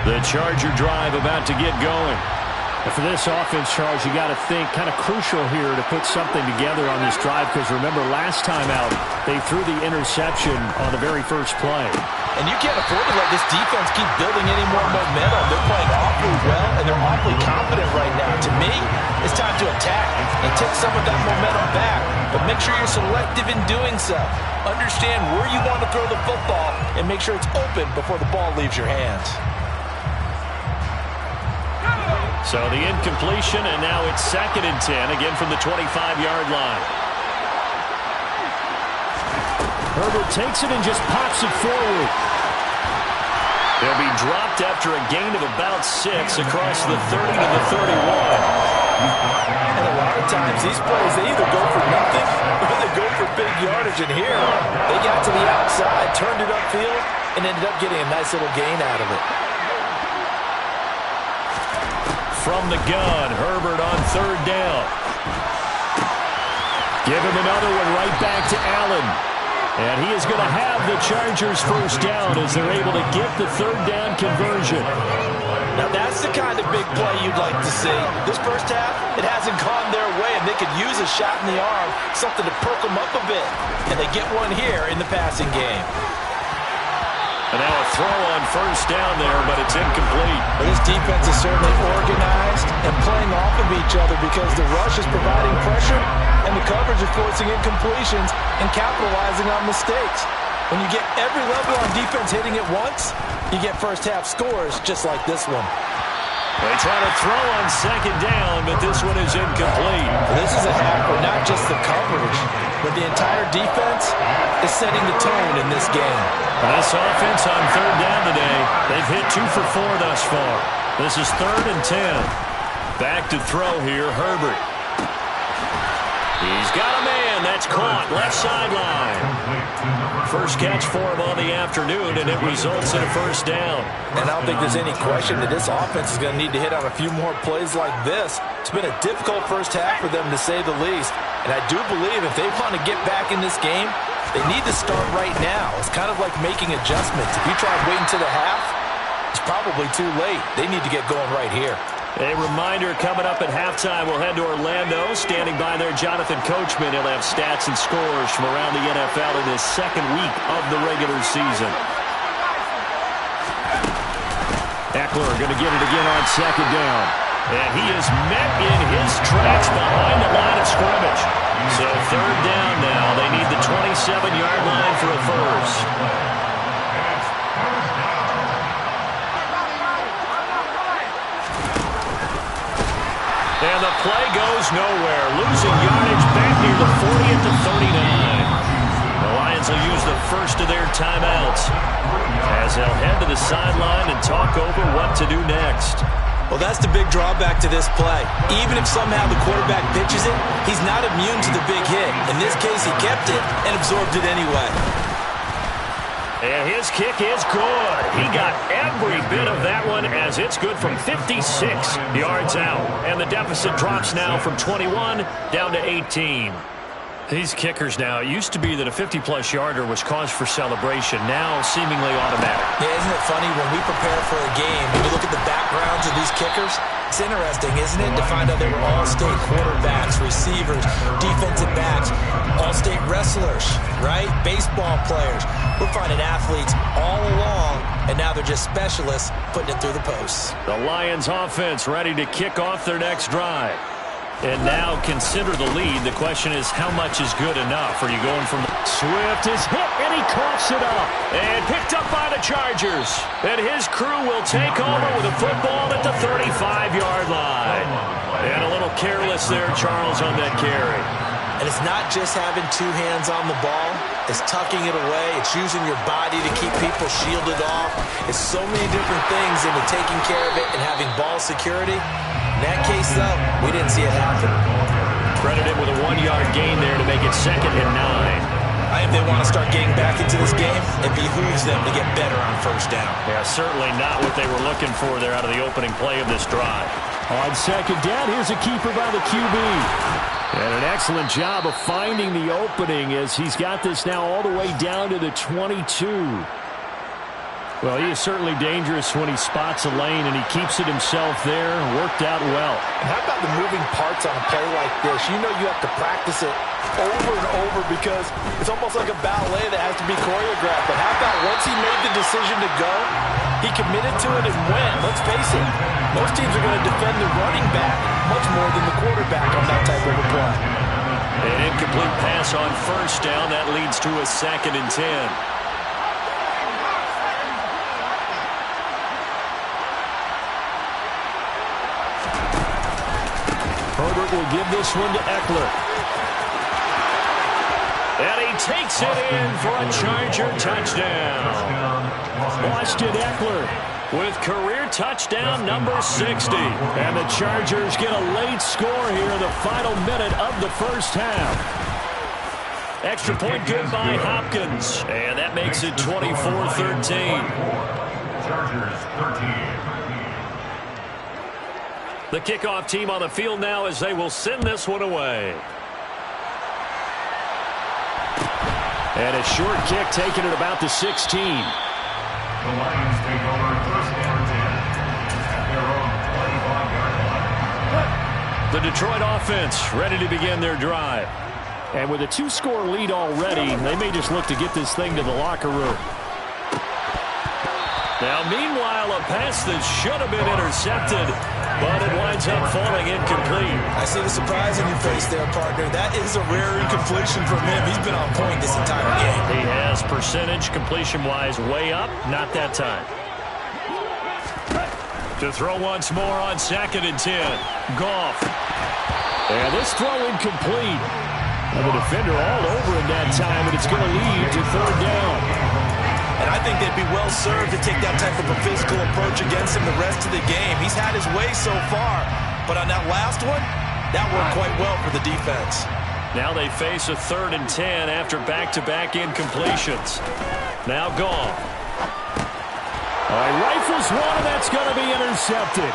The Charger drive about to get going. And for this offense, Charles, you got to think kind of crucial here to put something together on this drive, because remember last time out they threw the interception on the very first play. And you can't afford to let this defense keep building any more momentum. They're playing awfully well, and they're awfully confident right now. To me, it's time to attack and take some of that momentum back. But make sure you're selective in doing so. Understand where you want to throw the football and make sure it's open before the ball leaves your hands. So the incompletion, and now it's 2nd and 10, again from the 25-yard line. Herbert takes it and just pops it forward. They'll be dropped after a gain of about 6 across the 30 to the 31. And a lot of times these plays, they either go for nothing or they go for big yardage. And here, they got to the outside, turned it upfield, and ended up getting a nice little gain out of it. From the gun, Herbert on 3rd down. Give him another one right back to Allen. And he is going to have the Chargers first down as they're able to get the 3rd down conversion. Now that's the kind of big play you'd like to see. This first half, it hasn't gone their way, and they could use a shot in the arm, something to perk them up a bit. And they get one here in the passing game. And now a throw on 1st down there, but it's incomplete. Well, this defense is certainly organized and playing off of each other because the rush is providing pressure and the coverage is forcing incompletions and capitalizing on mistakes. When you get every level on defense hitting it once, you get first-half scores just like this one. They try to throw on 2nd down, but this one is incomplete. Well, this is a half where not just the coverage, but the entire defense is setting the tone in this game. This offense on 3rd down today, they've hit 2 for 4 thus far. This is 3rd and 10. Back to throw here, Herbert. He's got a man. That's caught left sideline. First catch for him on the afternoon, and it results in a 1st down. And I don't think there's any question that this offense is going to need to hit on a few more plays like this. It's been a difficult first half for them, to say the least. And I do believe if they want to get back in this game, they need to start right now. It's kind of like making adjustments. If you try waiting to the half, it's probably too late. They need to get going right here. A reminder, coming up at halftime, we'll head to Orlando. Standing by there, Jonathan Coachman. He'll have stats and scores from around the NFL in his 2nd week of the regular season. Eckler going to get it again on 2nd down. And he is met in his tracks behind the line of scrimmage. So 3rd down now. They need the 27-yard line for a first. And the play goes nowhere. Losing yardage back near the 40 at the 39. The Lions will use the first of their timeouts as they'll head to the sideline and talk over what to do next. Well, that's the big drawback to this play. Even if somehow the quarterback pitches it, he's not immune to the big hit. In this case, he kept it and absorbed it anyway. And his kick is good. He got every bit of that one as it's good from 56 yards out. And the deficit drops now from 21 down to 18. These kickers now, it used to be that a 50-plus yarder was cause for celebration. Now seemingly automatic. Yeah, isn't it funny when we prepare for a game, when you look at the backgrounds of these kickers, it's interesting, isn't it, to find out they were all-state quarterbacks, receivers, defensive backs, all-state wrestlers, right? Baseball players. We're finding athletes all along, and now they're just specialists putting it through the posts. The Lions offense ready to kick off their next drive. And now consider the lead. The question is, how much is good enough? Are you going from Swift is hit, and he coughs it up. And picked up by the Chargers. And his crew will take over with a football at the 35-yard line. And a little careless there, Charles, on that carry. And it's not just having 2 hands on the ball. It's tucking it away. It's using your body to keep people shielded off. It's so many different things into taking care of it and having ball security. In that case, though, we didn't see it happen. Credited with a 1-yard gain there to make it 2nd and 9. If they want to start getting back into this game, it behooves them to get better on 1st down. Yeah, certainly not what they were looking for there out of the opening play of this drive. On 2nd down, here's a keeper by the QB. And an excellent job of finding the opening as he's got this now all the way down to the 22. Well, he is certainly dangerous when he spots a lane, and he keeps it himself there. Worked out well. And how about the moving parts on a play like this? You know you have to practice it over and over because it's almost like a ballet that has to be choreographed. But how about once he made the decision to go, he committed to it and went. Let's face it, most teams are going to defend the running back much more than the quarterback on that type of a play. An incomplete pass on first down. That leads to a 2nd and 10. Herbert will give this one to Eckler. And he takes it in for a Charger touchdown. Austin Eckler with career touchdown number 60. And the Chargers get a late score here in the final minute of the first half. Extra point good by Hopkins. And that makes it 24-13. Chargers 13. The kickoff team on the field now as they will send this one away. And a short kick taken at about the 16. The Lions take over 1st and 10 at their own 25-yard line. The Detroit offense ready to begin their drive. And with a 2-score lead already, they may just look to get this thing to the locker room. Now, meanwhile, a pass that should have been intercepted, but it winds up falling incomplete. I see the surprise in your face there, partner. That is a rare incompletion from him. He's been on point this entire game. He has percentage completion-wise way up. Not that time. To throw once more on 2nd and 10. Goff. And this throw incomplete. And the defender all over him that time, and it's going to lead to 3rd down. And I think they'd be well served to take that type of a physical approach against him the rest of the game. He's had his way so far, but on that last one, that worked quite well for the defense. Now they face a 3rd and 10 after back-to-back incompletions. Now Goff. Rifles one, and that's going to be intercepted.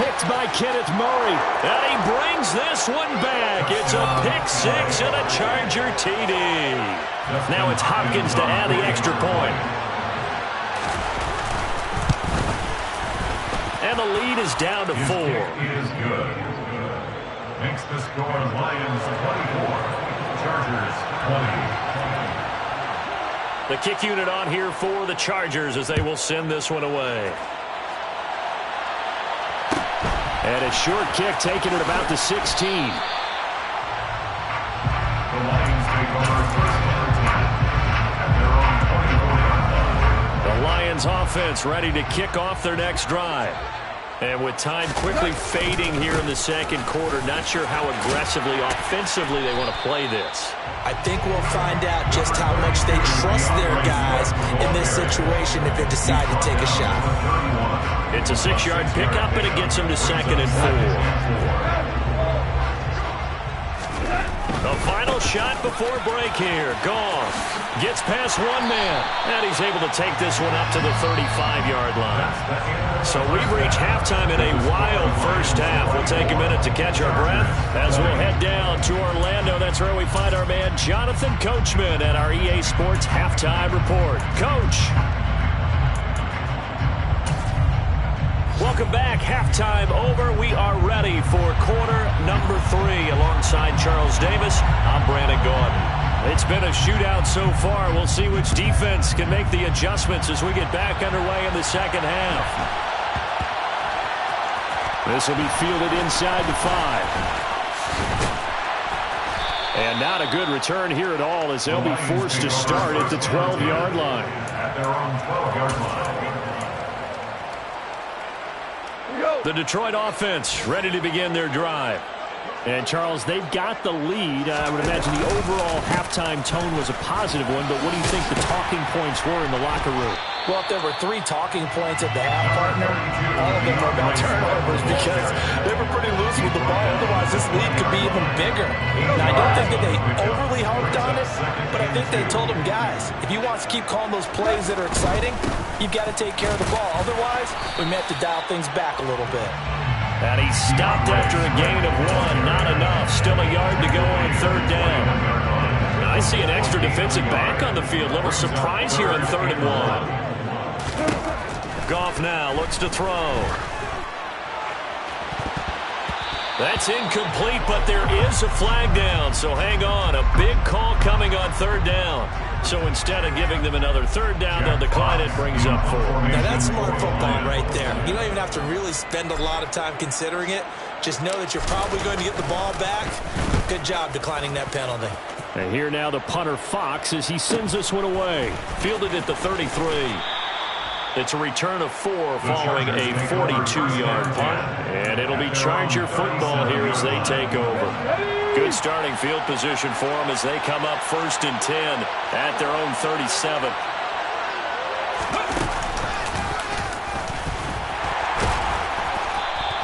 Picked by Kenneth Murray. And he brings this one back. It's a pick 6 and a Charger TD. Now it's Hopkins to add the extra point. And the lead is down to 4. Is good. Makes the score Lions 24, Chargers 20. The kick unit on here for the Chargers as they will send this one away. And a short kick taken at about the 16. The Lions take over 1st and 10 at their own 24-yard line. The Lions offense ready to kick off their next drive. And with time quickly fading here in the 2nd quarter, not sure how aggressively, offensively they want to play this. I think we'll find out just how much they trust their guys in this situation if they decide to take a shot. It's a 6-yard pickup, and it gets them to 2nd and 4. The final shot before break here. Goff gets past one man, and he's able to take this one up to the 35-yard line. So we've reached halftime in a wild first half. We'll take a minute to catch our breath as we'll head down to Orlando. That's where we find our man Jonathan Coachman at our EA Sports Halftime Report. Coach. Welcome back. Halftime over. We are ready for quarter number 3 alongside Charles Davis. I'm Brandon Gaudin. It's been a shootout so far. We'll see which defense can make the adjustments as we get back underway in the 2nd half. This will be fielded inside the 5. And not a good return here at all as they'll be forced to start at the 12-yard line. At their own 12-yard line. The Detroit offense ready to begin their drive. And, Charles, they've got the lead. I would imagine the overall halftime tone was a positive one, but what do you think the talking points were in the locker room? Well, if there were 3 talking points at the half, partner, all of them were about turnovers because they were pretty loose with the ball. Otherwise, this lead could be even bigger. Now, I don't think that they overly harped on it, but I think they told them, guys, if you want to keep calling those plays that are exciting, you've got to take care of the ball. Otherwise, we may have to dial things back a little bit. And he stopped after a gain of 1. Not enough. Still a yard to go on 3rd down. Now I see an extra defensive back on the field. Little surprise here on 3rd and 1. Goff now looks to throw. That's incomplete, but there is a flag down, so hang on. A big call coming on third down. So instead of giving them another third down, they'll decline it, brings up 4. Now that's smart football right there. You don't even have to really spend a lot of time considering it. Just know that you're probably going to get the ball back. Good job declining that penalty. And here now the punter Fox as he sends this one away. Fielded at the 33. It's a return of 4 following a 42-yard punt. And it'll be Charger football here as they take over. Good starting field position for them as they come up 1st and 10 at their own 37.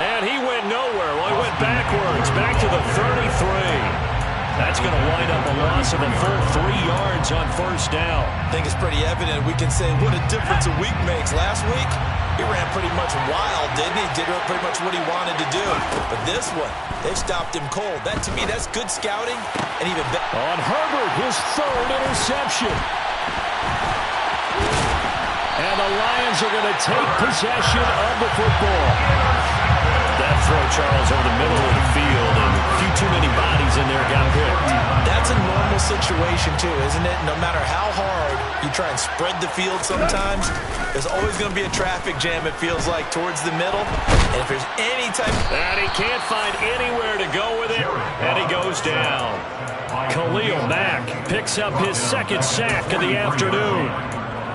And he went nowhere. Well, he went backwards, back to the 33. That's going to wind up a loss of a full 3 yards on 1st down. I think it's pretty evident. We can say what a difference a week makes. Last week, he ran pretty much wild, didn't he? Did pretty much what he wanted to do. But this one, they stopped him cold. That, to me, that's good scouting. And even better. On Herbert, his 3rd interception. And the Lions are going to take possession of the football. That throw, Charles, over the middle of the field, and a few too many bodies in there got picked. That's a normal situation, too, isn't it? No matter how hard you try and spread the field sometimes, there's always going to be a traffic jam, it feels like, towards the middle. And if there's any type... And he can't find anywhere to go with it, and he goes down. Khalil Mack picks up his 2nd sack of the afternoon.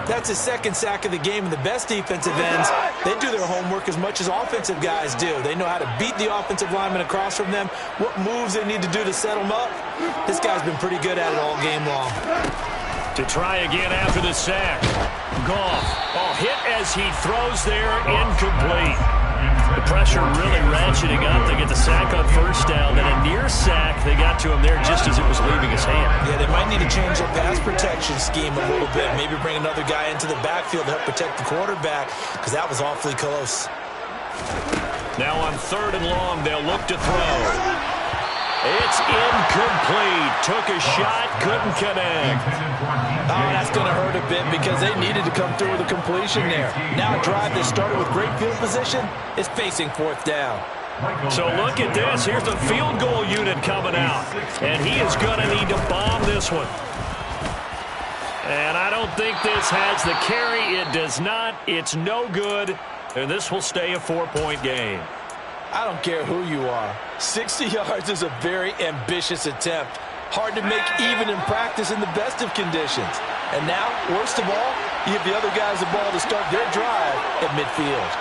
That's his 2nd sack of the game, and the best defensive ends, they do their homework as much as offensive guys do. They know how to beat the offensive lineman across from them, what moves they need to do to set them up. This guy's been pretty good at it all game long. To try again after the sack. Goff, hit as he throws there, incomplete. The pressure really ratcheting up. They get the sack on 1st down, then a near sack. They got to him there just as it was leaving his hand. Yeah, they might need to change their pass protection scheme a little bit. Maybe bring another guy into the backfield to help protect the quarterback, because that was awfully close. Now on 3rd and long, they'll look to throw. It's incomplete. Took a shot, couldn't connect. Oh, that's going to hurt a bit because they needed to come through with a completion there. Now a drive that started with great field position is facing 4th down. So look at this. Here's the field goal unit coming out. And he is going to need to bomb this one. And I don't think this has the carry. It does not. It's no good. And this will stay a 4-point game. I don't care who you are. 60 yards is a very ambitious attempt. Hard to make even in practice in the best of conditions. And now, worst of all, you give the other guys the ball to start their drive at midfield.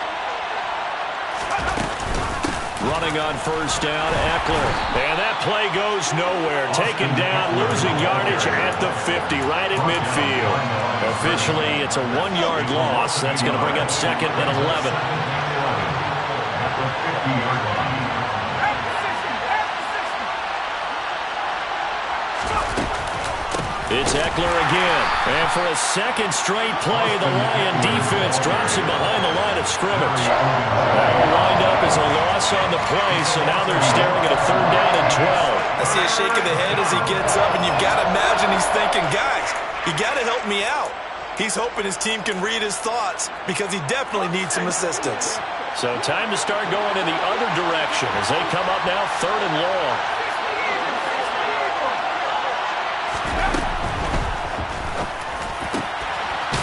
Running on 1st down, Eckler. And that play goes nowhere. Taken down, losing yardage at the 50, right at midfield. Officially, it's a 1-yard loss. That's going to bring up 2nd and 11. It's Eckler again. And for a 2nd straight play, the Lion defense drops him behind the line of scrimmage. That will wind up as a loss on the play, so now they're staring at a 3rd down and 12. I see a shake of the head as he gets up, and you've got to imagine he's thinking, guys, you got to help me out. He's hoping his team can read his thoughts because he definitely needs some assistance. So time to start going in the other direction as they come up now 3rd and long.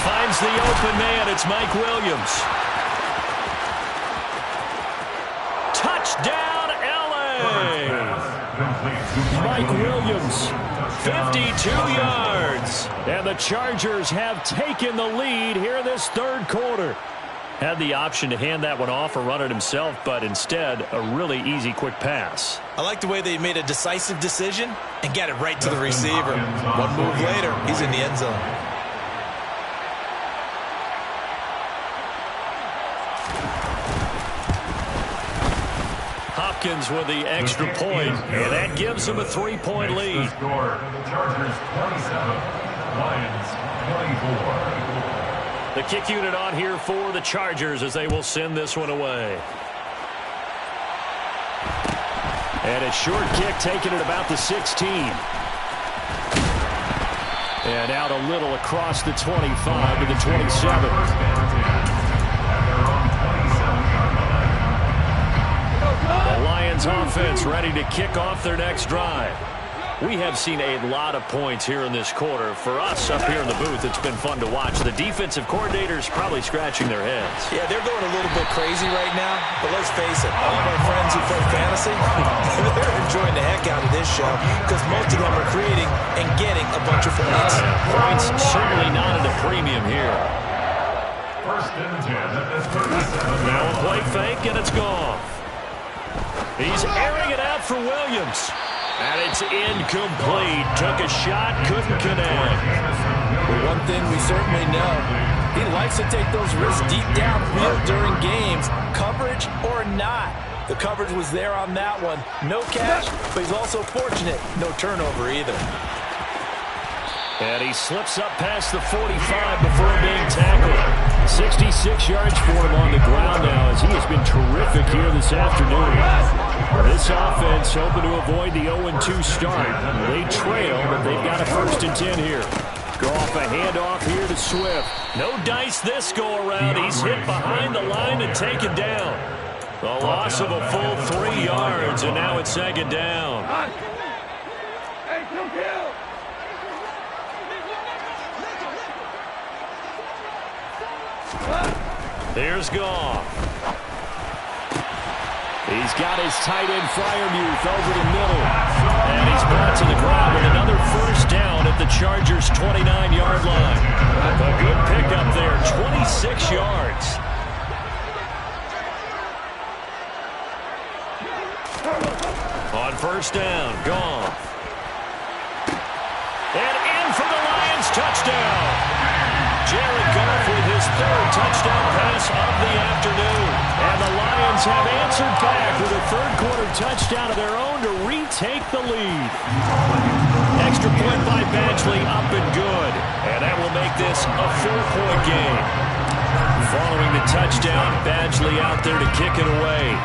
Finds the open man. It's Mike Williams. Touchdown, L.A. Mike Williams, 52 yards. And the Chargers have taken the lead here in this 3rd quarter. Had the option to hand that one off or run it himself, but instead, a really easy, quick pass. I like the way they made a decisive decision and got it right to the receiver. One move later, he's in the end zone. Hopkins with the extra point, and that gives them a 3-point lead. Chargers 27, Lions 24. The kick unit on here for the Chargers as they will send this one away. And a short kick taken at about the 16. And out a little across the 25 to the 27. The Lions offense ready to kick off their next drive. We have seen a lot of points here in this quarter. For us up here in the booth, it's been fun to watch. The defensive coordinators probably scratching their heads. Yeah, they're going a little bit crazy right now. But let's face it, all of our friends who play fantasy, they're enjoying the heck out of this show because most of them are creating and getting a bunch of points. Points certainly not at a premium here. First and 10 at the 37. Now a play fake, and it's gone. He's airing it out for Williams. And it's incomplete. Took a shot, couldn't connect. One thing we certainly know, he likes to take those risks deep downfield during games, coverage or not. The coverage was there on that one. No catch, but he's also fortunate. No turnover either. And he slips up past the 45 before being tackled. 66 yards for him on the ground now as he has been terrific here this afternoon. This offense hoping to avoid the 0-2 start. They trail, but they've got a 1st and 10 here. Goff a handoff here to Swift. No dice this go-around. He's hit behind the line and taken down. The loss of a full 3 yards, and now it's 2nd down. Here's Goff. He's got his tight end Freiermuth over the middle. And he's brought to the ground with another 1st down at the Chargers' 29-yard line. A good pickup there, 26 yards. On 1st down, Goff. And in for the Lions, touchdown. Jared Goff with his 3rd touchdown pass of the afternoon. And the Lions have answered back with a 3rd quarter touchdown of their own to retake the lead. Extra point by Badgley up and good. And that will make this a 4-point game. Following the touchdown, Badgley out there to kick it away.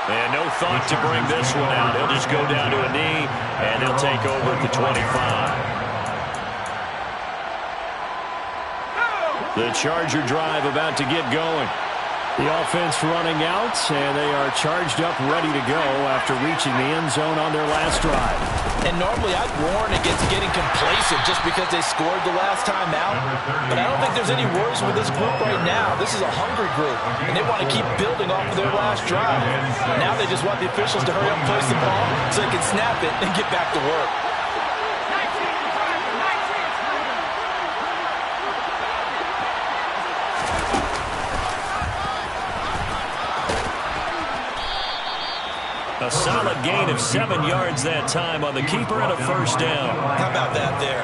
And no thought to bring this one out. He'll just go down to a knee, and he'll take over at the 25. The Charger drive about to get going. The offense running out, and they are charged up, ready to go after reaching the end zone on their last drive. And normally I'd warn against getting complacent just because they scored the last time out. But I don't think there's any worries with this group right now. This is a hungry group, and they want to keep building off of their last drive. Now they just want the officials to hurry up and place the ball so they can snap it and get back to work. A solid gain of 7 yards that time on the keeper and a 1st down. How about that there?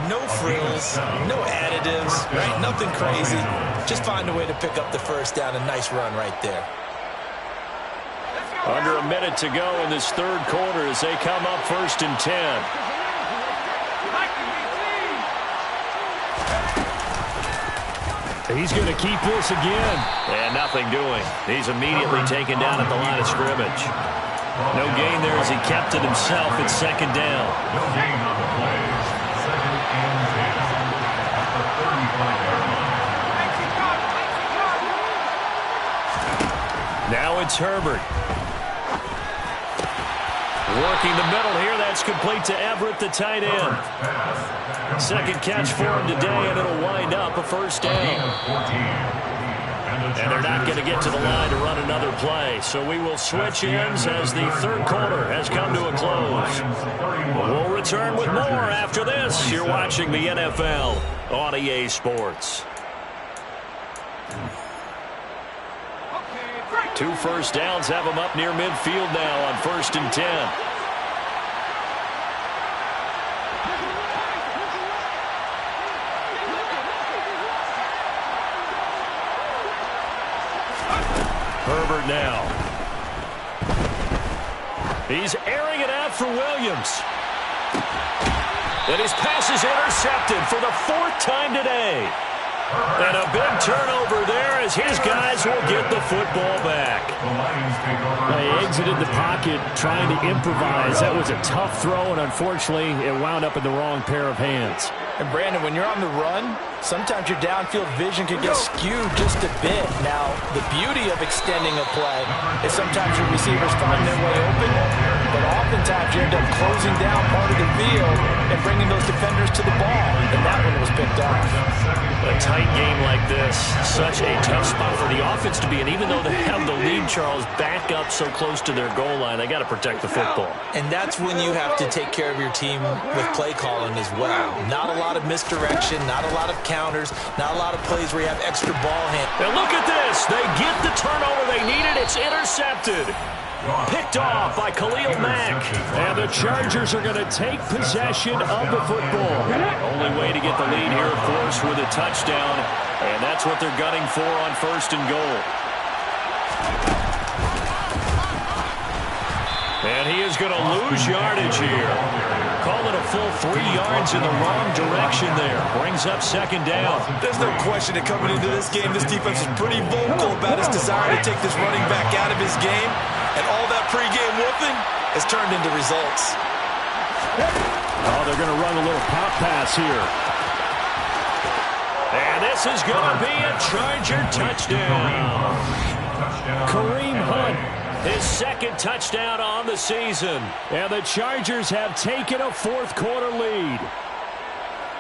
No frills, no additives, right? Nothing crazy. Just find a way to pick up the 1st down. A nice run right there. Under a minute to go in this 3rd quarter as they come up 1st and 10. He's going to keep this again. And nothing doing. He's immediately taken down at the line of scrimmage. No gain there as he kept it himself at 2nd down. No gain on the play. 2nd and 10 at the 35-yard line. Now it's Herbert. Working the middle here. That's complete to Everett, the tight end. 2nd catch for him today, and it'll wind up a 1st down. And they're not going to get to the line to run another play. So we will switch ends as the 3rd quarter has come to a close. We'll return with more after this. You're watching the NFL on EA Sports. 2 1st downs have them up near midfield now on 1st and 10. Herbert now. He's airing it out for Williams. And his pass is intercepted for the 4th time today. And a big turnover there as his guys will get the football back. They exited the pocket trying to improvise. That was a tough throw, and unfortunately, it wound up in the wrong pair of hands. And Brandon, when you're on the run, sometimes your downfield vision can get skewed just a bit. Now, the beauty of extending a play is sometimes your receivers find their way open, but oftentimes you end up closing down part of the field and bringing those defenders to the ball, and that one was picked off. A tight game like this, such a tough spot for the offense to be in. Even though they have the lead, Charles, back up so close to their goal line, they got to protect the football. And that's when you have to take care of your team with play calling as well. Not a lot of misdirection, not a lot of counters, not a lot of plays where you have extra ball hand. And look at this. They get the turnover they needed. It's intercepted. Picked off by Khalil Mack. And the Chargers are going to take possession of the football. Only way to get the lead here, of course, with a touchdown. And that's what they're gunning for on 1st and goal. And he is going to lose yardage here. Call it a full 3 yards in the wrong direction there. Brings up 2nd down. There's no question that coming into this game, this defense is pretty vocal about his desire to take this running back out of his game. And all that pregame whooping has turned into results. Oh, they're going to run a little pop pass here. And this is going to be a Charger touchdown. Kareem Hunt, his 2nd touchdown on the season. And the Chargers have taken a 4th quarter lead.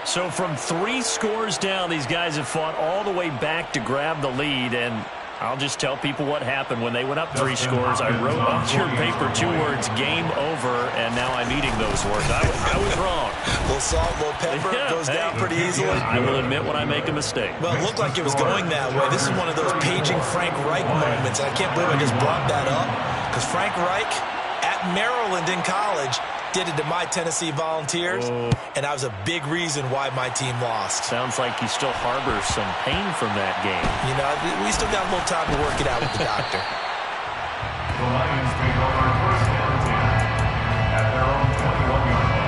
So from 3 scores down, these guys have fought all the way back to grab the lead. And I'll just tell people what happened when they went up 3 scores. I wrote on your paper 2 words, game over, and now I'm eating those words. I was wrong. A little salt, a little pepper, goes down pretty easily. I will admit when I make a mistake. Well, it looked like it was going that way. This is one of those paging Frank Reich moments, and I can't believe I just brought that up, because Frank Reich at Maryland in college did it to my Tennessee Volunteers, and that was a big reason why my team lost. Sounds like he still harbors some pain from that game. You know, we still got a little time to work it out with the doctor. The Lions take over 1st and 10 at their own 21-yard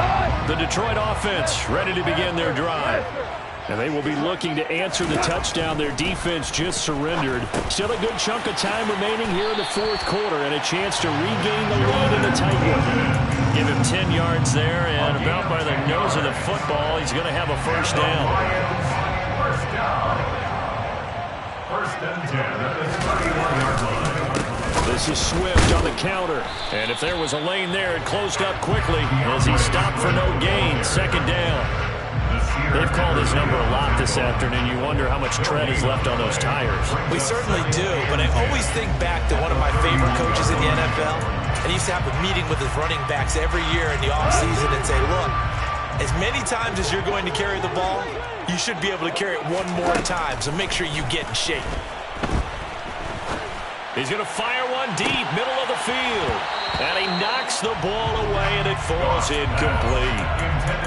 line. The Detroit offense ready to begin their drive. And they will be looking to answer the touchdown their defense just surrendered. Still a good chunk of time remaining here in the 4th quarter and a chance to regain the lead in a tight one. Give him 10 yards there, and about by the nose of the football, he's going to have a 1st down. First down. 1st and 10 at the 21-yard line. This is Swift on the counter. And if there was a lane there, it closed up quickly as he stopped for no gain. 2nd down. They've called his number a lot this afternoon. You wonder how much tread is left on those tires. We certainly do, but I always think back to one of my favorite coaches in the NFL. And he used to have a meeting with his running backs every year in the offseason and say, look, as many times as you're going to carry the ball, you should be able to carry it one more time, so make sure you get in shape. He's going to fire one deep, middle of the field. And he knocks the ball away, and it falls incomplete.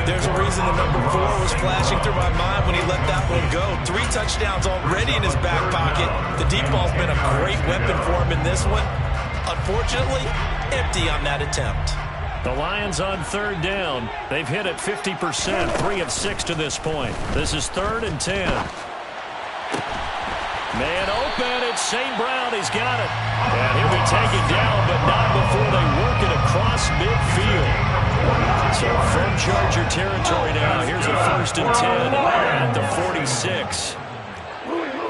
There's a reason the number 4 was flashing through my mind when he let that one go. 3 touchdowns already in his back pocket. The deep ball's been a great weapon for him in this one. Unfortunately, empty on that attempt. The Lions on 3rd down. They've hit it 50%, 3 of 6 to this point. This is 3rd and 10. Man open, it's St. Brown, he's got it. And he'll be taken down, but not before they work it across midfield. So from Charger territory now, here's a 1st and 10 at the 46.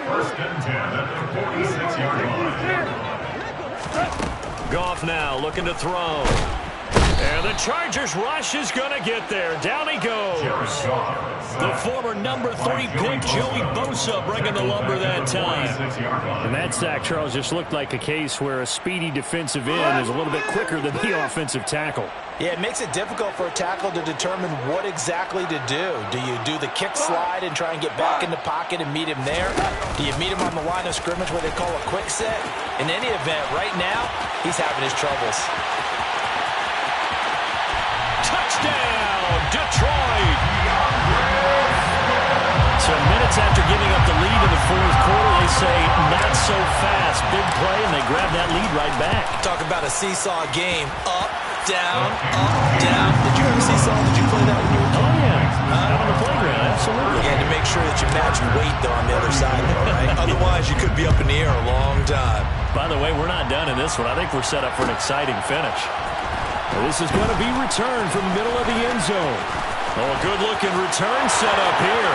1st and 10 at the 46-yard line. Goff now looking to throw. And the Chargers rush is going to get there. Down he goes. The former number 3 pick, Joey Bosa, bringing the lumber that time. And that sack, Charles, just looked like a case where a speedy defensive end is a little bit quicker than the offensive tackle. Yeah, it makes it difficult for a tackle to determine what exactly to do. Do you do the kick slide and try and get back in the pocket and meet him there? Do you meet him on the line of scrimmage where they call a quick set? In any event, right now, he's having his troubles. Touchdown, Detroit! So minutes after giving up the lead in the 4th quarter, they say not so fast. Big play, and they grab that lead right back. Talk about a seesaw game. Up, down, up, down. Did you ever see someone, did you play that when you were a kid? Oh, yeah. Out on the playground, absolutely. You had to make sure that you matched weight, though, on the other side, though, right? Otherwise, you could be up in the air a long time. By the way, we're not done in this one. I think we're set up for an exciting finish. This is going to be returned from the middle of the end zone. Oh, a good-looking return set up here.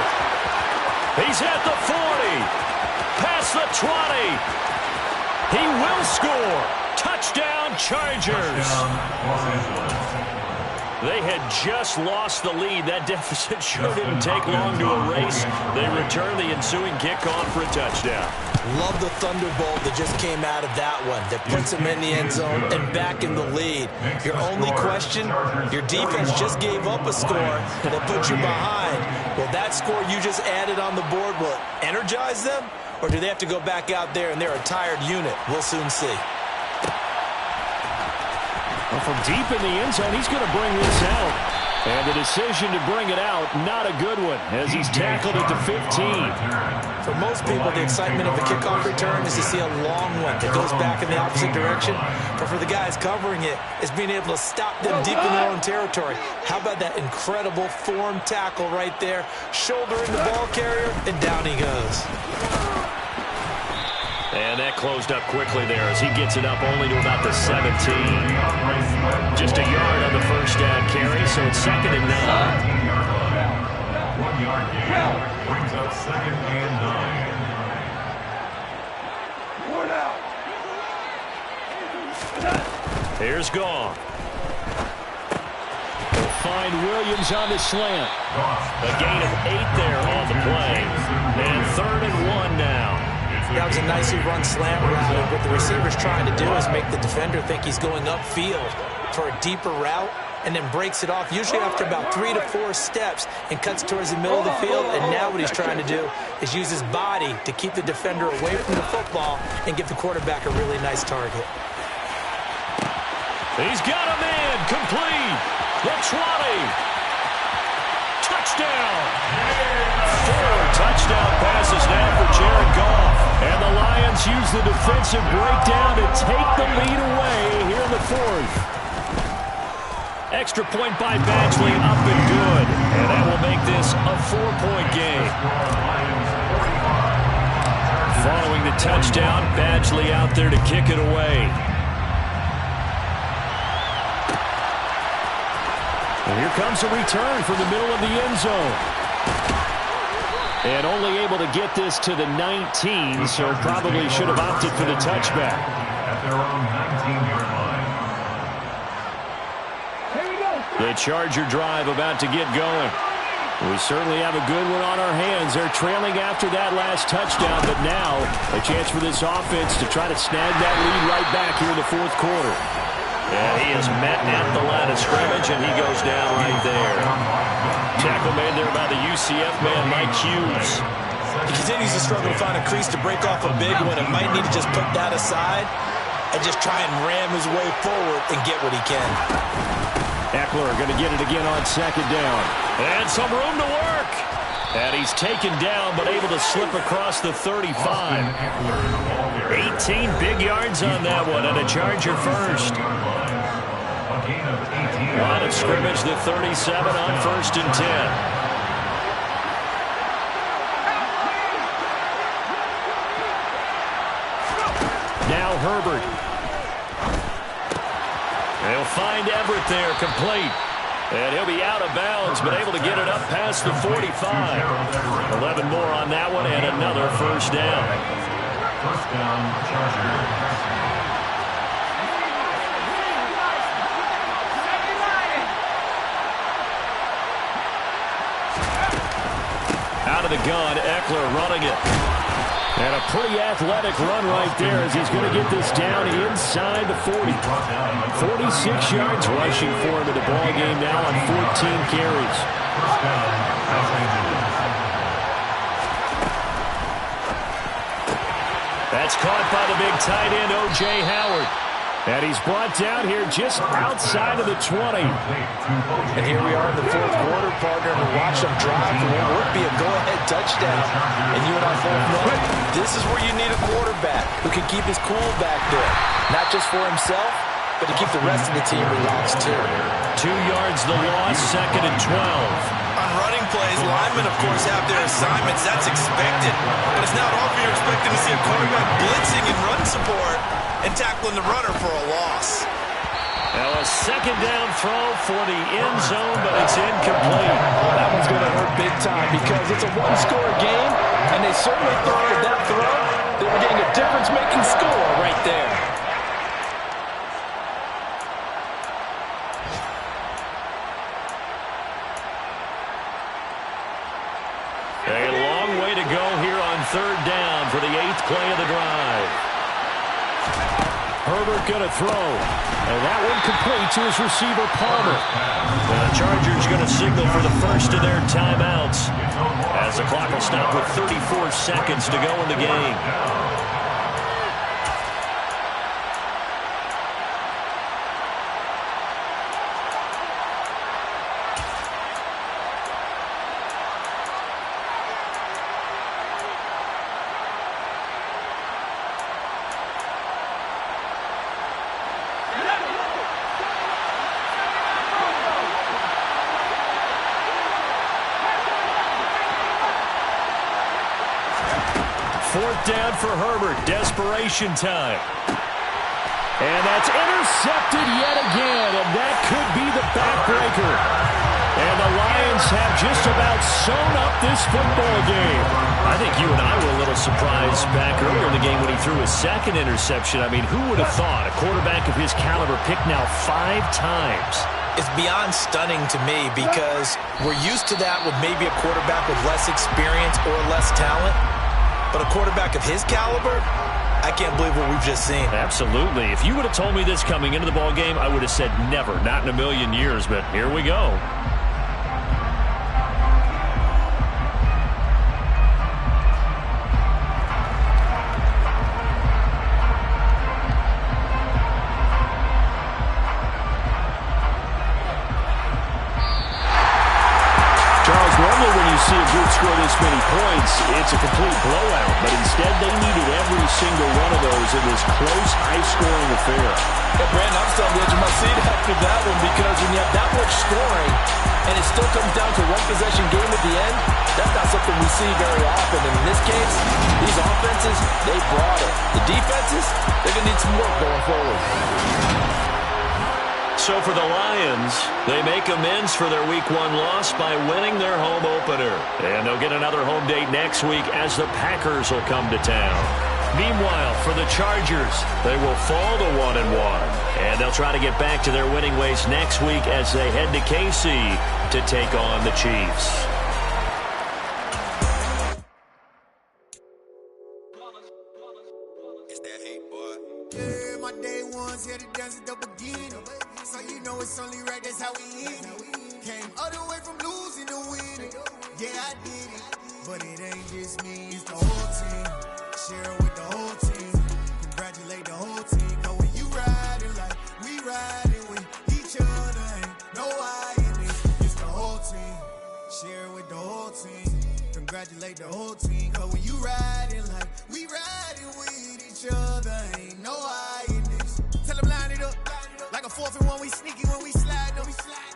He's at the 40. Past the 20. He will score. Touchdown, Chargers. They had just lost the lead. That deficit sure didn't take long to erase. They return the ensuing kickoff for a touchdown. Love the thunderbolt that just came out of that one. That puts them in the end zone and back in the lead. Your only question, your defense just gave up a score that put you behind. Will that score you just added on the board, will it energize them? Or do they have to go back out there and they're a tired unit? We'll soon see. Well, from deep in the end zone, he's going to bring this out. And the decision to bring it out, not a good one, as he's tackled at the 15. For most people, the excitement of a kickoff return is to see a long one that goes back in the opposite direction. But for the guys covering it, it's being able to stop them deep in their own territory. How about that incredible form tackle right there? Shoulder in the ball carrier, and down he goes. And that closed up quickly there as he gets it up only to about the 17. Just a yard on the first down carry, so it's 2nd and 9. 1 yard gain brings up 2nd and 9. Here's Goff. They'll find Williams on the slant. A gain of 8 there on the play. And 3rd and 1 now. That was a nicely run slant route, and what the receiver's trying to do is make the defender think he's going upfield for a deeper route, and then breaks it off, usually after about 3 to 4 steps, and cuts towards the middle of the field. And now what he's trying to do is use his body to keep the defender away from the football and give the quarterback a really nice target. He's got him in, complete, the 20. Touchdown! 4 touchdown passes now for Jared Goff. And the Lions use the defensive breakdown to take the lead away here in the 4th. Extra point by Badgley, up and good. And that will make this a 4-point game. Following the touchdown, Badgley out there to kick it away. And here comes a return from the middle of the end zone. And only able to get this to the 19, so probably should have opted for the touchback. At their own 19-yard line. The Charger drive about to get going. We certainly have a good one on our hands. They're trailing after that last touchdown, but now a chance for this offense to try to snag that lead right back here in the 4th quarter. And he is met at the line of scrimmage, and he goes down right there. Tackle made there by the UCF man, Mike Hughes. He continues to struggle to find a crease to break off a big one, and might need to just put that aside and just try and ram his way forward and get what he can. Eckler going to get it again on 2nd down. And some room to work. And he's taken down, but able to slip across the 35. 18 big yards on that one, and a Charger first. Line of scrimmage, the 37 on 1st and 10. Now Herbert. They'll find Everett there, complete. And he'll be out of bounds, but able to get it up past the 45. 11 more on that one, and another first down. First down, Chargers. Out of the gun, Eckler running it. And a pretty athletic run right there as he's going to get this down inside the 40. 46 yards rushing for him in the ball game now on 14 carries. First down, Los Angeles. That's caught by the big tight end, O.J. Howard. And he's brought down here just outside of the 20. And here we are in the 4th quarter, partner, and watch them drive for what would be a go-ahead touchdown. And you and I both know this is where you need a quarterback who can keep his cool back there. Not just for himself, but to keep the rest of the team relaxed too. 2 yards the loss, 2nd and 12. On running plays, linemen, of course, have their assignments. That's expected. But it's not often you're expecting to see a quarterback blitzing in run support and tackling the runner for a loss. Now a 2nd down throw for the end zone, but it's incomplete. That one's going to hurt big time because it's a one-score game, and they certainly thought with that throw they were getting a difference-making score right there. A long way to go here on 3rd down for the 8th play of the drive. Herbert going to throw, and that one complete to his receiver, Palmer. And the Chargers going to signal for the first of their timeouts as the clock will stop with 34 seconds to go in the game. Fourth down for Herbert. Desperation time. And that's intercepted yet again, and that could be the backbreaker. And the Lions have just about sewn up this football game. I think you and I were a little surprised back earlier in the game when he threw his 2nd interception. I mean, who would have thought a quarterback of his caliber picked now 5 times? It's beyond stunning to me because we're used to that with maybe a quarterback with less experience or less talent. But a quarterback of his caliber, I can't believe what we've just seen. Absolutely. If you would have told me this coming into the ball game, I would have said never, not in a million years, but here we go. Normally when you see a group score this many points, it's a complete blowout. But instead, they needed every single one of those in this close, high-scoring affair. Yeah, Brandon, I'm still on the edge of my seat after that one because when you have that much scoring and it still comes down to one-possession game at the end, that's not something we see very often. And in this case, these offenses, they brought it. The defenses, they're going to need some work going forward. So for the Lions, they make amends for their Week 1 loss by winning their home opener. And they'll get another home date next week as the Packers will come to town. Meanwhile, for the Chargers, they will fall to 1-1. And they'll try to get back to their winning ways next week as they head to KC to take on the Chiefs. It's that hate, boy. Yeah, my day ones here to dance at the beginning. So you know it's only right, that's how we end it. Came all the way from losing to winning. Yeah, I did it. But it ain't just me, it's the whole team. Share it with the whole team. Congratulate the whole team. Cause when you riding like we riding with each other, ain't no I in this. It's the whole team. Share it with the whole team. Congratulate the whole team. Cause when you riding like we riding with each other, ain't no I in this. Tell them line it up. Like a 4th and 1, we sneaky when we slide them.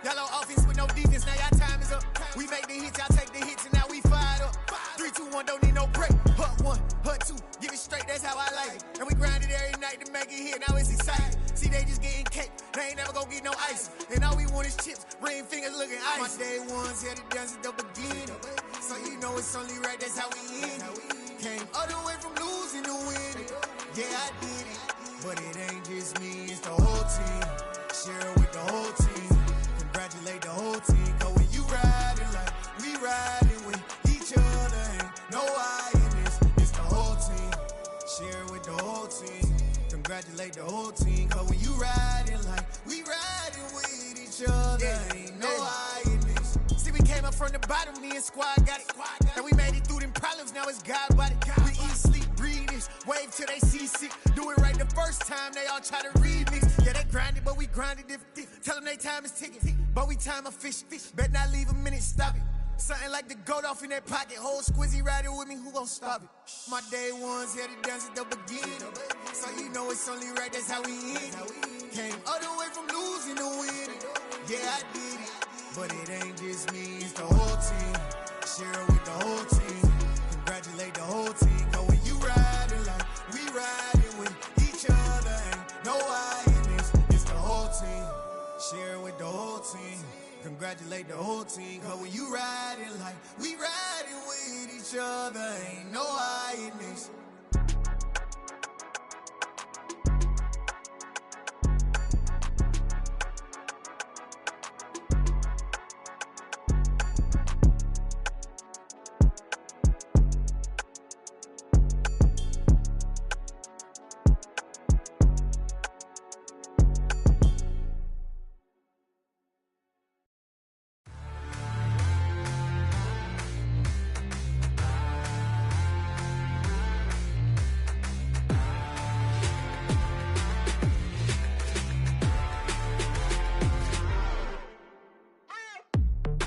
Y'all on offense with no defense, now y'all time is up. We make the hits, y'all take the hits, and now we fired up. 3, 2, 1, don't need no break. Hut 1, hut 2, give it straight, that's how I like it. And we grind it every night to make it here, now it's exciting. See, they just getting cake, they ain't never gonna get no ice. And all we want is chips, ring fingers looking ice. My day ones here to dance at the beginning. So you know it's only right, that's how we end it. Came all the way from losing to winning. Yeah, I did it. But it ain't just me, it's the whole team. Share it with the whole team. Congratulate the whole team. Cause when you riding like we riding with each other, ain't no I in this. It's the whole team. Share it with the whole team. Congratulate the whole team. Cause when you riding like we riding with each other, ain't no I in this. See, we came up from the bottom, me and squad got it. And we made it through them problems, now it's God body. We eat, sleep, breathe this. Wave till they see sick. Do it right the first time, they all try to remix. Yeah, they grinded, but we grinded different. Tell them they time is ticking, but we time a fish. Bet not leave a minute, stop it. Something like the goat off in that pocket. Whole squizzy riding with me, who gon' stop it? My day ones here to dance at the beginning. So you know it's only right, that's how we end. Came all the way from losing to winning. Yeah, I did it. But it ain't just me, it's the whole team. Share it with the whole team. Congratulate the whole team. Cause when you riding like we riding with each other, ain't no I in this. It's the whole team. Share it with the whole team. Congratulate the whole team. Cause when you riding like we riding with each other, ain't no I in this.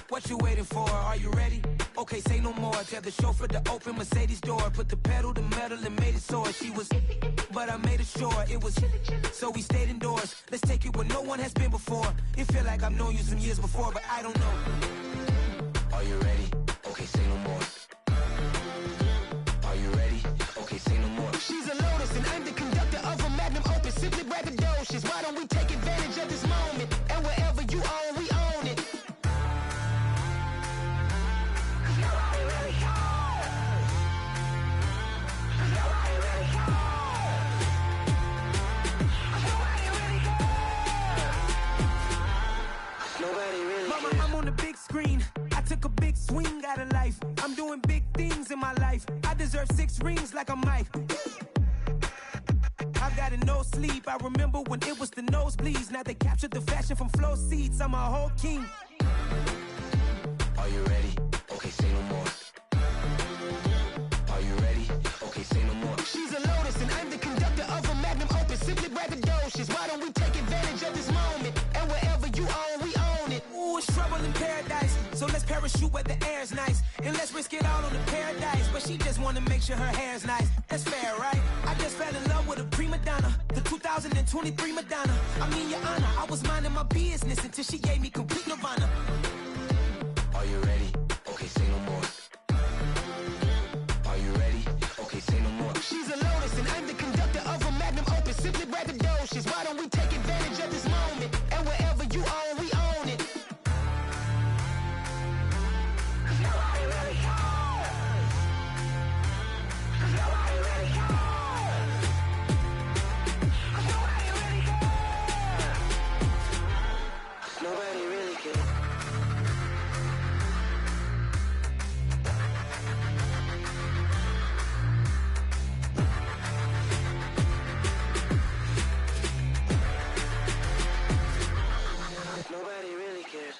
What you waiting for? Are you ready? Okay, say no more. Tell the chauffeur to open Mercedes door. Put the pedal to metal and made it soar. She was, but I made it sure it was. So we stayed indoors. Let's take it where no one has been before. It feel like I've known you some years before, but I don't know. Are you ready? Okay, say no more. Are you ready? Okay, say no more. She's a Lotus and I'm the conductor of a Magnum Opus. Simply braggadocious. Why don't we take advantage of this moment? And wherever you own, we own it. Screen. I took a big swing out of life. I'm doing big things in my life. I deserve 6 rings like I'm Mike. I've got no sleep. I remember when it was the nosebleeds. Now they captured the fashion from flow seats. I'm a whole king. Are you ready? Okay, say no more. Are you ready? Okay, say no more. She's a Lotus and I'm the conductor of a Magnum Opus. Simply braggadocious. Why don't we take advantage of this moment? And wherever you own, we own it. Ooh, it's trouble in paradise. So let's parachute where the air's nice. And let's risk it all on the paradise. But she just wanna make sure her hair's nice. That's fair, right? I just fell in love with a prima donna. The 2023 Madonna. I mean, your honor, I was minding my business until she gave me complete nirvana. Are you ready? Okay, say no more. Are you ready? Okay, say no more. She's a Lotus and I'm the conductor of a Magnum Opus. Simply braggadocious. Why don't we take advantage of this moment? And wherever you own, we own it. Nobody really cares. Nobody really cares.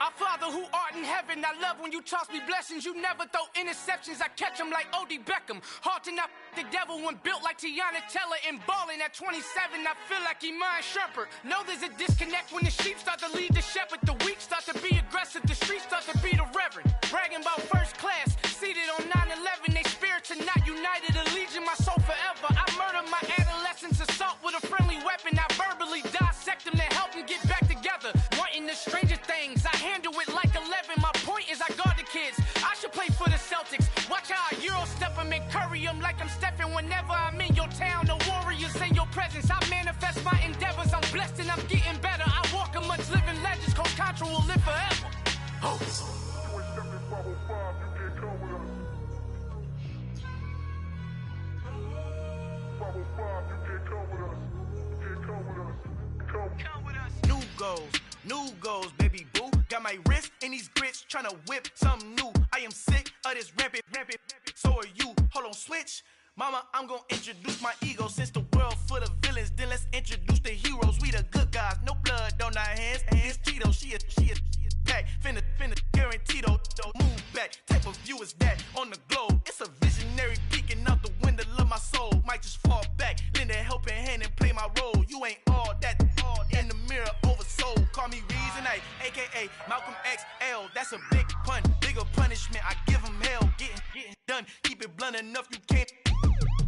Our Father who art in heaven, I love when you toss me blessings. You never throw interceptions, I catch them like O.D. Beckham. Hard to not the devil when built like Tiana Teller. And balling at 27, I feel like Iman Shumpert. Know there's a disconnect when the sheep start to lead the shepherd. The weak start to be aggressive, the streets start to be the reverend. Bragging about first class, seated on 9/11. They spirits are not united, a legion, my soul forever. I murder my adolescence, assault with a friendly weapon. I verbally dissect them to help them get back together. Wanting the stranger things, I handle it like 11. My point is I guard the kids. I should play for the Celtics. Watch how I Euro step them and curry them like I'm Stephen. Whenever I'm in your town, the Warriors in your presence. I manifest my endeavors. I'm blessed and I'm getting better. I walk amongst living legends. Coach Contra will live forever. Oh. New goals, baby boo. Got my wrist in these grits, tryna whip something new. I am sick of this rampant. So are you. Hold on, switch. Mama, I'm gonna introduce my ego. Since the world full of villains, then let's introduce the heroes. We the good guys, no blood on our hands. Hands Cheeto, she is pack. Finna, guaranteed. Move back. Type of view is that on the globe? It's a visionary peeking out the window of my soul. Might just fall back, lend a helping hand and play my role. You ain't all that. In the mirror, oversold. Call me reason. night, a.k.a. Malcolm XL. That's a big pun, bigger punishment. I give him hell, getting done. Keep it blunt enough, you can't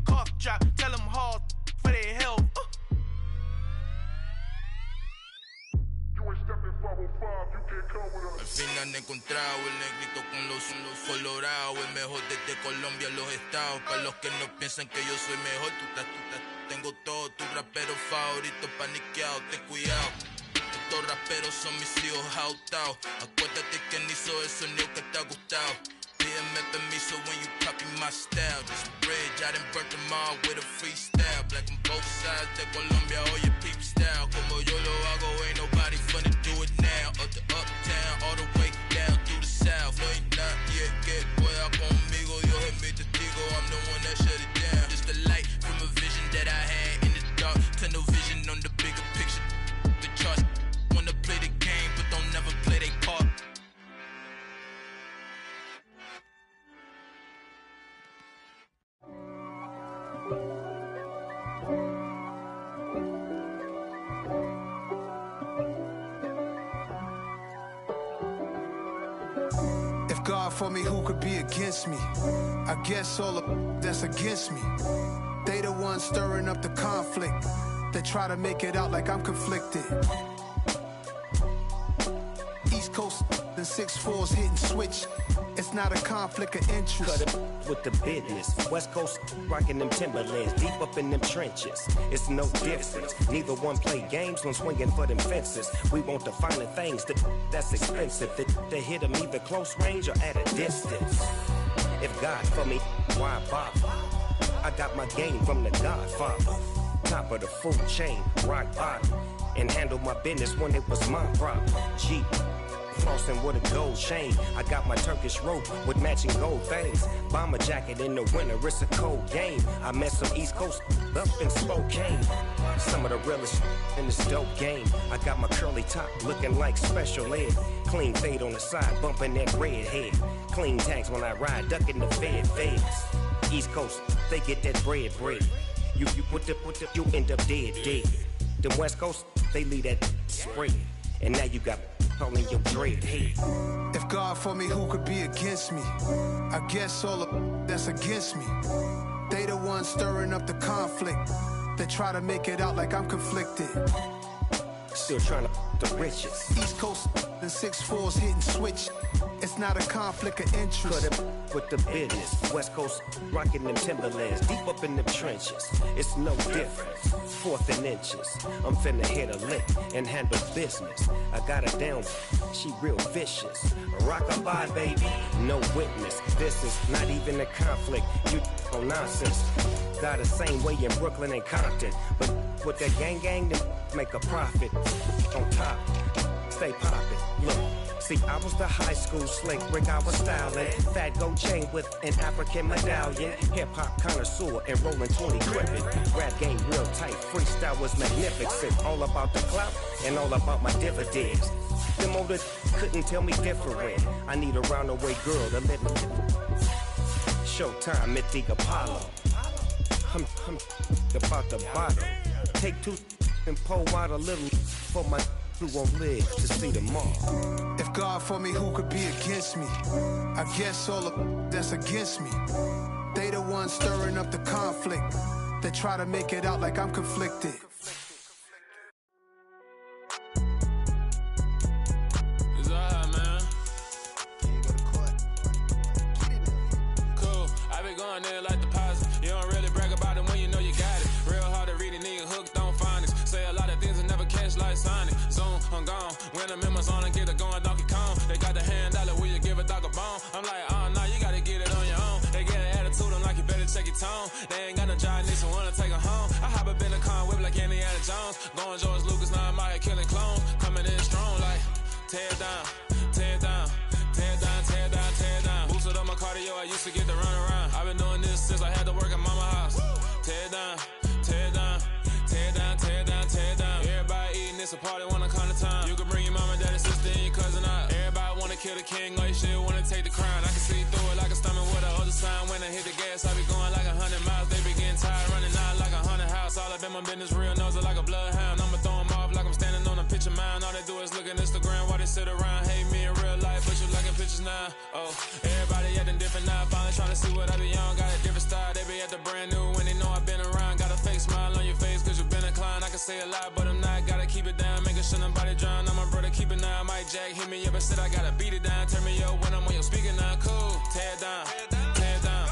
cough drop. Tell them hard for their health. Al final he encontrado el negrito con los colorados, el mejor desde Colombia a los estados. Para los que no piensan que yo soy mejor, tengo todo, tus raperos favoritos paniqueados, ten cuidado. Estos raperos son mis hijos autados. Acuérdate quién hizo el sonido que te ha gustado. Pídeme permiso when you copy my style. This bridge, I done burnt them all with a freestyle. Black on both sides de Colombia, oye peep style. Como yo lo hago, ain't nobody finna do it now. Up the uptown, all the way down through the south. No hay nadie que pueda conmigo, Dios es mi testigo. I'm the one that shut it down. Just the light from a vision that I had in the dark. Tunnel vision on the bigger picture. The charts wanna play the game, but don't never play their part. God for me, who could be against me? I guess all of that's against me. They the ones stirring up the conflict. They try to make it out like I'm conflicted. East Coast, the 6'4's hitting switch. It's not a conflict of interest. Cut it with the business. West Coast rocking them Timberlands, deep up in them trenches. It's no difference. Neither one play games when swinging for them fences. We want the finer things that's expensive. They hit them either close range or at a distance. If God for me, why bother? I got my game from the Godfather. Top of the food chain, rock bottom. And handle my business when it was my problem. Jeep. Flossing with a gold chain. I got my Turkish rope with matching gold things. Bomber jacket in the winter, it's a cold game. I met some East Coast up in Spokane. Some of the realest in this dope game. I got my curly top looking like special ed. Clean fade on the side, bumping that red head. Clean tags when I ride, ducking the feds. East Coast, they get that bread. You put the, you end up dead. The West Coast, they leave that spread. And now you got calling your dread head. If God for me, who could be against me? I guess all of that's against me. They the ones stirring up the conflict. They try to make it out like I'm conflicted. Still trying to the riches. East Coast, the 6'4's hitting switch. It's not a conflict of interest. Cut it with the business. West Coast rocking them Timberlands, deep up in them trenches. It's no difference. 4th and inches. I'm finna hit a lick and handle business. I got her down, she real vicious. Rock-a-bye, baby, no witness. This is not even a conflict. You on nonsense. Got the same way in Brooklyn and Compton, but with that gang, then make a profit. On top, stay poppin'. Look. See, I was the high school slick Rick, I was styling. Fat gold chain with an African medallion. Hip-hop connoisseur and rolling 20 gripping. Rap game real tight, freestyle was magnificent. All about the clout and all about my dividends. Them older couldn't tell me different. I need a roundaway girl to let me. Showtime at the Apollo. I'm about the bottom. Take 2 and pour out a little for my who won't live to see tomorrow. If God for me, who could be against me? I guess all of that's against me. They the ones stirring up the conflict. They try to make it out like I'm conflicted. It's alright, man. Cool. I been going there like deposit. You don't really brag about it when you know you got it. Real hard to read a nigga hooked on phonics. Say a lot of things and never catch like Sonic. Zone, I'm gone. When I'm in my zone, I get it going Donkey Kong. They got the hand dollar, will you give a dog a bone? I'm like, oh no, you gotta get it on your own. They get an attitude, I'm like, you better check your tone. They ain't got no job, need someone to take her home. I hop up in the car, whip like Indiana Jones. Going George Lucas, now I'm out here killing clones. Coming in strong, like, tear down, tear down, tear down, tear down, tear down. Boosted up my cardio, I used to get to run around. I've been doing this since I had to work at mama house. Tear down, tear down, tear down, tear down, tear down. Everybody eating, it's a party, wanna come to time. You can bring your mama, daddy, sister, and your cousin out. Everybody wanna kill the king, or you shit wanna take the crown. I can see through it like a stomach with a other sign. When I hit the gas, I be going like 100 miles. They be getting tired, running out like 100 house. All up in my business, real nose like a bloodhound. I'ma throw them off like I'm standing on a picture mound. All they do is look looking Instagram while they sit around. Hate me in real life, but you liking pictures now. Oh, everybody acting different now. Finally trying to see what I be on. Got a different style, they be at the brand new when they know I've been around. Got a fake smile on your face cause you been inclined. I can say a lot, but I'm not. Gotta keep it down, making sure nobody drown. I'm my brother, keep it now. Mike Jack hit me up and said I gotta beat it down. Turn me up when I'm on your speaker now. Cool, tear it down, tear it down,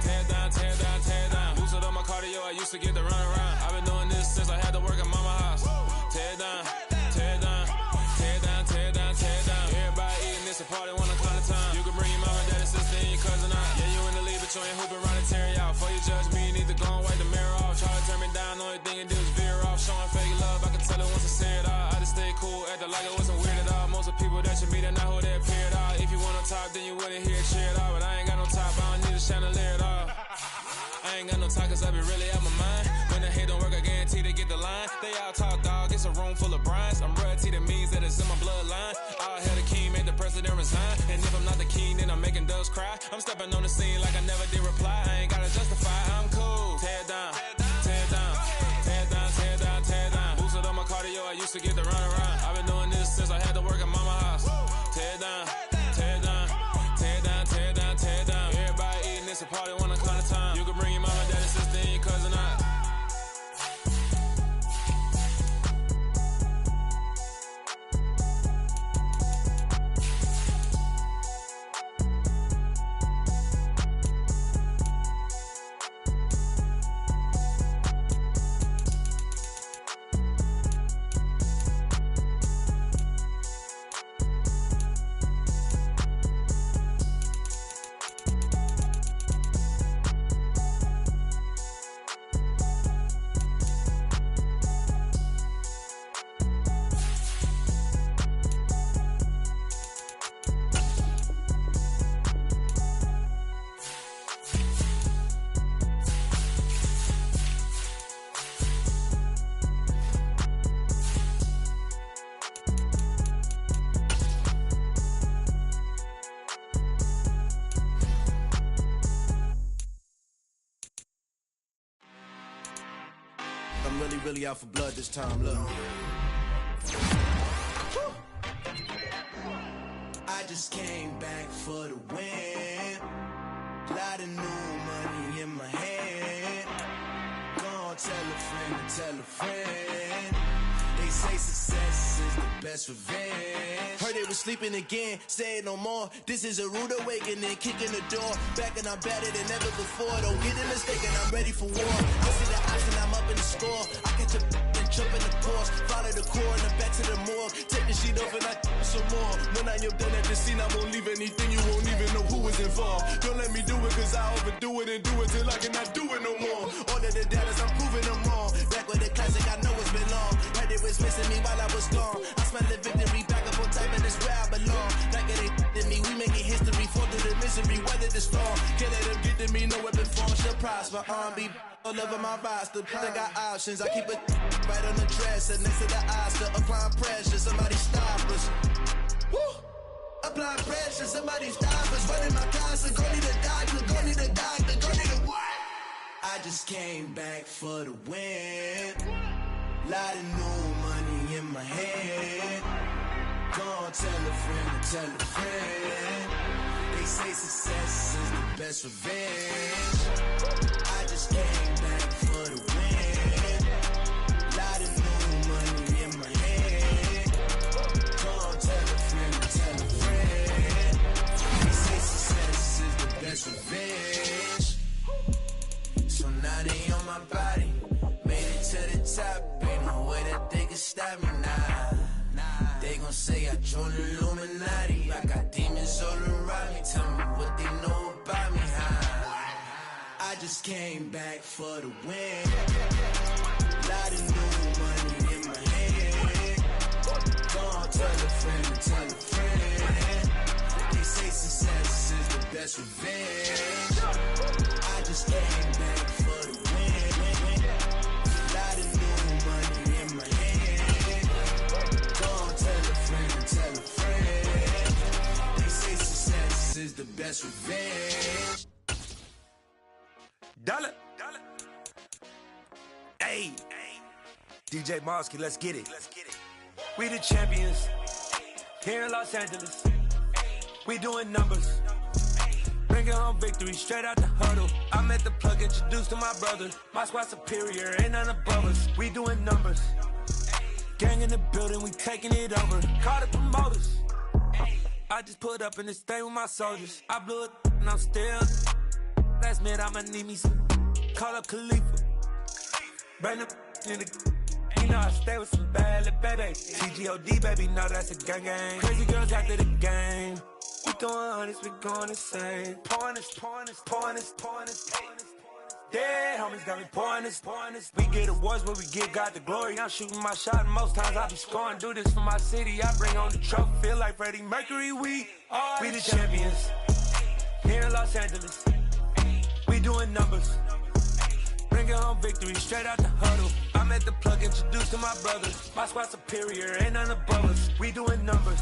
tear it down, tear it down, tear it down. Boosted up my cardio, I used to get to run around. I've been doing this since I had to work at mama house. Tear it down, tear it down, tear it down, tear it down, tear it down. Everybody eating this, a party, one o'clock of time. You can bring your mama, daddy, sister, and your cousin out. Yeah, you in the lead, but you ain't hooping around and tear it out. Before you judge me, you need to go and wipe the mirror off. Try to turn me down, only thing you do is veer off. Showing fake love, I can tell it once I say it all. I just stay cool, acting like it wasn't weird at all. Most of the people that you meet are not who they appear at all. If you want on top, then you wouldn't hear it cheer at all. But I ain't got no top, I don't need a chandelier at all. I ain't got no talk cause I be really out my mind. When the hate don't work, I guarantee they get the line. They all talk dog, it's a room full of brines. I'm royalty, that means that it's in my bloodline. All hell the king, made the president resign. And if I'm not the king, then I'm making doves cry. I'm stepping on the scene like I never did reply. I ain't gotta justify, I'm cool. Tear it down, tear it down, tear it down, tear it down, tear it down. Boosted up my cardio, I used to get to run around. I've been doing this since I had to work at mama house. Tear it down, tear it down, tear it down, tear it down, tear it down. Everybody eating this, a party, one o'clock of time. You can bring your mama, daddy, sister, and your cousin out. I'm really out for blood this time, look. I just came back for the win. Lot of new money in my hand. Gonna tell a friend to tell a friend. They say success is the best revenge. Heard they was sleeping again, say it no more. This is a rude awakening, kicking the door. Back and I'm better than ever before. Don't get it mistaken, I'm ready for war. I see the option, I'm up in the score. I catch a and jump in the course. Follow the core and the back to the morgue. Take the sheet off and I some more. When I am done at the scene, I won't leave anything. You won't even know who was involved. Don't let me do it cause I overdo it and do it till I cannot do it no more. All of the doubters, I'm proving them wrong. Back with the classic, I know it's been long. Heard it was missing me while I was gone. I smell the victory, back up on time and it's where I belong. Like it ain't to me, we making history. Fall through the misery, weather the storm. Can't let them get to me, no weapon form shall prosper. Be all over my roster, I got options. I keep it right on the dresser, next to the Oscar. Applying pressure, somebody stop us. Woo! Applying pressure, somebody stop us. Running my closet, go need a doctor, go need a doctor, go need a what? I just came back for the win. Lot of new money in my head. Gonna tell a friend to tell a friend. They say success is the best revenge. I just came back for the win. Lot of new money in my head. Gonna tell a friend to tell a friend. They say success is the best revenge. So now they on my body. Made it to the top. Ain't no way that they can stop me now. They gon' say I joined the Illuminati. I got demons all around me. Tell me what they know about me, huh? I just came back for the win. Lot of new money in my head. Gonna tell a friend to tell a friend. They say success is the best revenge. I just came back for the win. Lot of new money in my head. Gonna tell a friend to tell a friend. They say success is the best revenge. Dollar. Hey. DJ Mosky, let's get it. We the champions. Here in Los Angeles, we doing numbers. Bringing home victory straight out the huddle. I met the plug, introduced to my brothers. My squad superior, ain't none above us. We doing numbers. Gang in the building, we taking it over. Call the promoters. I just put up in this thing with my soldiers. I blew it and I'm still. Last minute I'ma need me some. Call up Khalifa. Bring the in the. You know I stay with some bad little baby. TGOD baby, no that's a gang gang. Crazy girls after the game. We doing hundreds, we going insane. Pouring this. Dead homies got me pouring this. We get awards where we give God the glory. I'm shooting my shot and most times I be scoring. Do this for my city, I bring on the trophy. Feel like Freddie Mercury, we the champions. Here in Los Angeles, we doing numbers. Bringing home victory straight out the huddle. I'm at the plug, introduced to my brothers. My squad superior, ain't none above us. We doing numbers.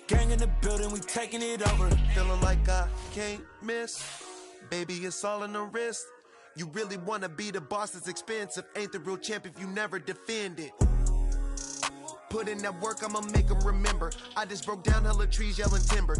Gang in the building, we taking it over. Feeling like I can't miss. Baby, it's all in the wrist. You really wanna be the boss, it's expensive. Ain't the real champ if you never defend it. Put in that work, I'ma make them remember. I just broke down hella trees, yelling timber.